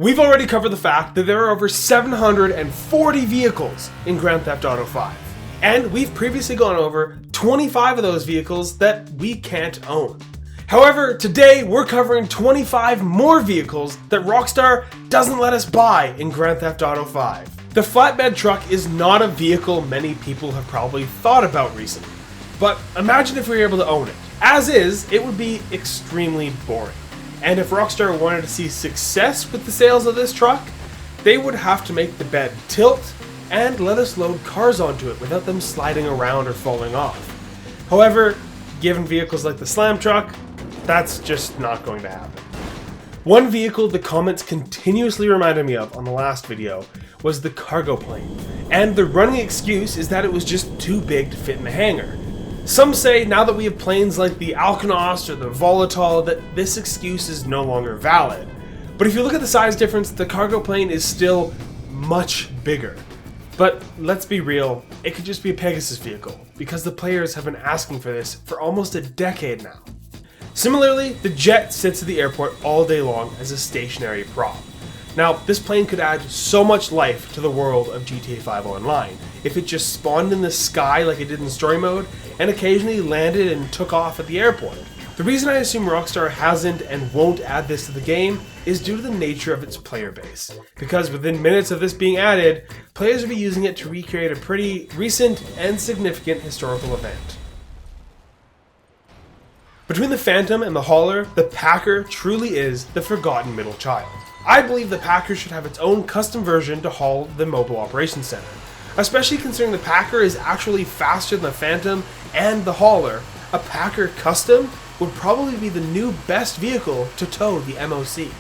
We've already covered the fact that there are over 740 vehicles in Grand Theft Auto 5. And we've previously gone over 25 of those vehicles that we can't own. However, today we're covering 25 more vehicles that Rockstar doesn't let us buy in Grand Theft Auto 5. The flatbed truck is not a vehicle many people have probably thought about recently. But imagine if we were able to own it. As is, it would be extremely boring. And if Rockstar wanted to see success with the sales of this truck, they would have to make the bed tilt and let us load cars onto it without them sliding around or falling off. However, given vehicles like the Slam truck, that's just not going to happen. One vehicle the comments continuously reminded me of on the last video was the cargo plane, and the running excuse is that it was just too big to fit in a hangar. Some say now that we have planes like the Alkonos or the Volatile that this excuse is no longer valid. But if you look at the size difference, the cargo plane is still much bigger. But let's be real, it could just be a Pegasus vehicle, because the players have been asking for this for almost a decade now. Similarly, the jet sits at the airport all day long as a stationary prop. Now, this plane could add so much life to the world of GTA 5 Online if it just spawned in the sky like it did in story mode and occasionally landed and took off at the airport. The reason I assume Rockstar hasn't and won't add this to the game is due to the nature of its player base, because within minutes of this being added, players will be using it to recreate a pretty recent and significant historical event. Between the Phantom and the Hauler, the Packer truly is the forgotten middle child. I believe the Packer should have its own custom version to haul the Mobile Operations Center, especially considering the Packer is actually faster than the Phantom and the Hauler. A Packer custom would probably be the new best vehicle to tow the MOC.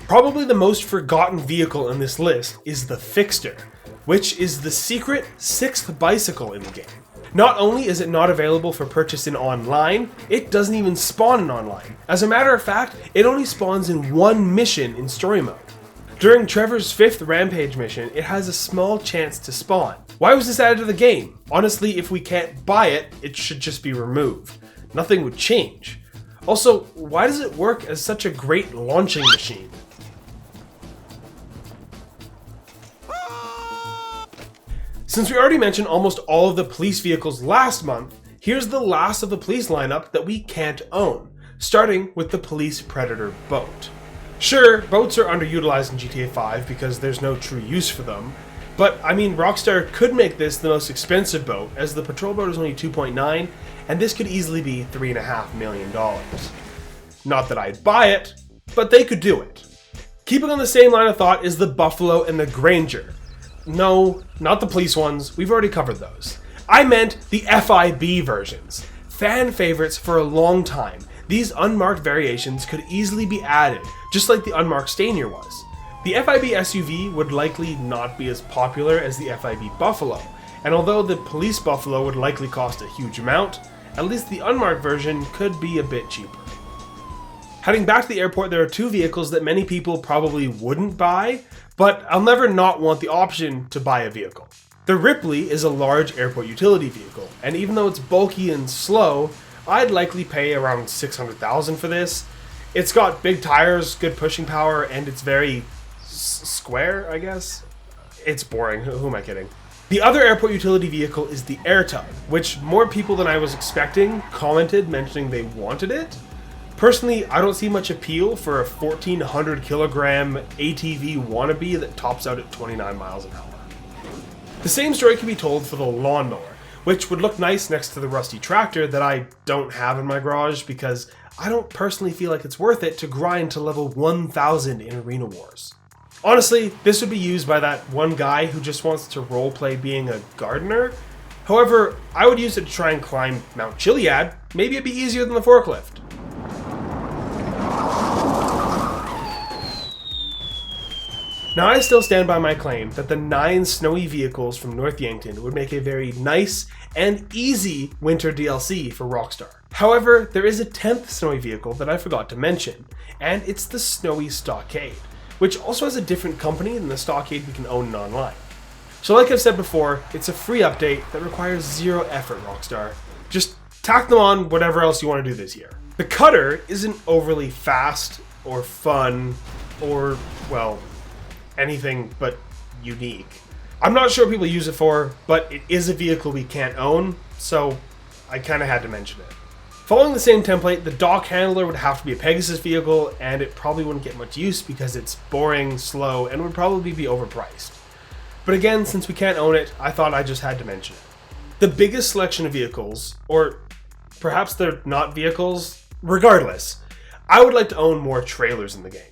Probably the most forgotten vehicle in this list is the Fixter, which is the secret 6th bicycle in the game. Not only is it not available for purchase in online, it doesn't even spawn in online. As a matter of fact, it only spawns in one mission in story mode. During Trevor's 5th Rampage mission, it has a small chance to spawn. Why was this added to the game? Honestly, if we can't buy it, it should just be removed. Nothing would change. Also, why does it work as such a great launching machine? Since we already mentioned almost all of the police vehicles last month, here's the last of the police lineup that we can't own, starting with the Police Predator boat. Sure, boats are underutilized in GTA 5 because there's no true use for them, but I mean Rockstar could make this the most expensive boat, as the patrol boat is only 2.9, and this could easily be $3.5 million. Not that I'd buy it, but they could do it. Keeping on the same line of thought is the Buffalo and the Granger. No, not the police ones, we've already covered those. I meant the FIB versions. Fan favorites for a long time, these unmarked variations could easily be added, just like the unmarked Stanier was. The FIB SUV would likely not be as popular as the FIB Buffalo, and although the police Buffalo would likely cost a huge amount, at least the unmarked version could be a bit cheaper. Heading back to the airport, there are two vehicles that many people probably wouldn't buy, but I'll never not want the option to buy a vehicle. The Ripley is a large airport utility vehicle, and even though it's bulky and slow, I'd likely pay around $600,000 for this. It's got big tires, good pushing power, and it's very square, I guess? It's boring, who am I kidding? The other airport utility vehicle is the AirTug, which more people than I was expecting commented mentioning they wanted it. Personally, I don't see much appeal for a 1,400 kilogram ATV wannabe that tops out at 29 miles an hour. The same story can be told for the lawnmower, which would look nice next to the rusty tractor that I don't have in my garage because I don't personally feel like it's worth it to grind to level 1000 in Arena Wars. Honestly, this would be used by that one guy who just wants to roleplay being a gardener. However, I would use it to try and climb Mount Chiliad. Maybe it'd be easier than the forklift. Now, I still stand by my claim that the 9 snowy vehicles from North Yankton would make a very nice and easy winter DLC for Rockstar. However, there is a 10th snowy vehicle that I forgot to mention, and it's the Snowy Stockade, which also has a different company than the Stockade we can own in online. So like I've said before, it's a free update that requires zero effort, Rockstar. Just tack them on whatever else you want to do this year. The Cutter isn't overly fast or fun or, well, anything but unique. I'm not sure what people use it for, but it is a vehicle we can't own, so I kind of had to mention it. Following the same template, the dock handler would have to be a Pegasus vehicle, and it probably wouldn't get much use because it's boring, slow, and would probably be overpriced. But again, since we can't own it, I thought I just had to mention it. The biggest selection of vehicles, or perhaps they're not vehicles, regardless, I would like to own more trailers in the game.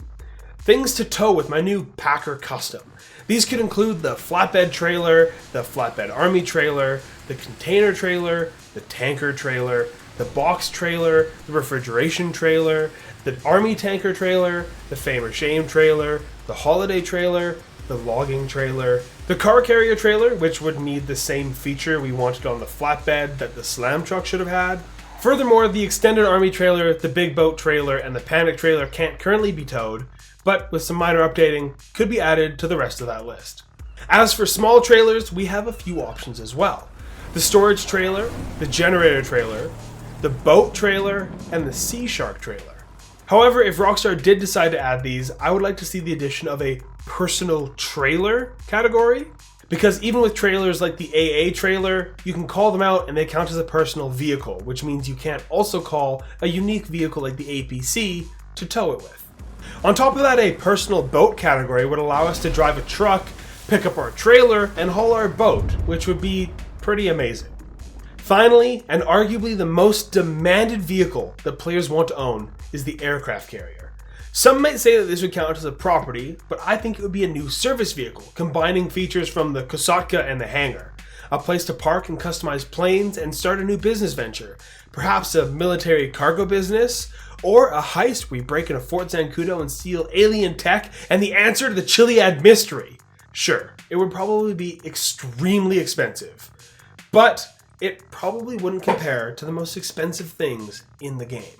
Things to tow with my new Packer Custom. These could include the flatbed trailer, the flatbed army trailer, the container trailer, the tanker trailer, the box trailer, the refrigeration trailer, the army tanker trailer, the fame or shame trailer, the holiday trailer, the logging trailer, the car carrier trailer, which would need the same feature we wanted on the flatbed that the slam truck should have had. Furthermore, the extended army trailer, the big boat trailer, and the panic trailer can't currently be towed, but with some minor updating, could be added to the rest of that list. As for small trailers, we have a few options as well. The storage trailer, the generator trailer, the boat trailer, and the sea shark trailer. However, if Rockstar did decide to add these, I would like to see the addition of a personal trailer category, because even with trailers like the AA trailer, you can call them out and they count as a personal vehicle, which means you can't also call a unique vehicle like the APC to tow it with. On top of that, a personal boat category would allow us to drive a truck, pick up our trailer, and haul our boat, which would be pretty amazing. Finally, and arguably the most demanded vehicle that players want to own is the aircraft carrier. Some might say that this would count as a property, but I think it would be a new service vehicle, combining features from the Kosatka and the hangar. A place to park and customize planes and start a new business venture. Perhaps a military cargo business, or a heist where we break into Fort Zancudo and steal alien tech and the answer to the Chiliad mystery. Sure, it would probably be extremely expensive, but it probably wouldn't compare to the most expensive things in the game.